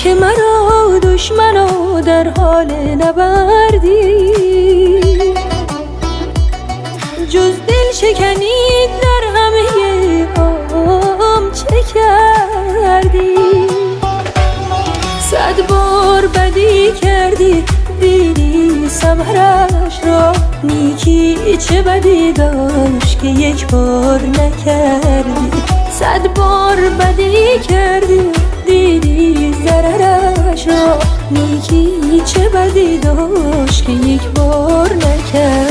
که مرا دشمنا در حال نبردی، جز دل شکنی در همه عام چه کردی؟ 100 بار بدی کردی دیدی ثمرش را، نیکی چه بدی داشت که یک بار نکردی؟ 100 بار بدی کردی دیدی ضررش را، نیکی چه بدی داشت که یک بار نکردی؟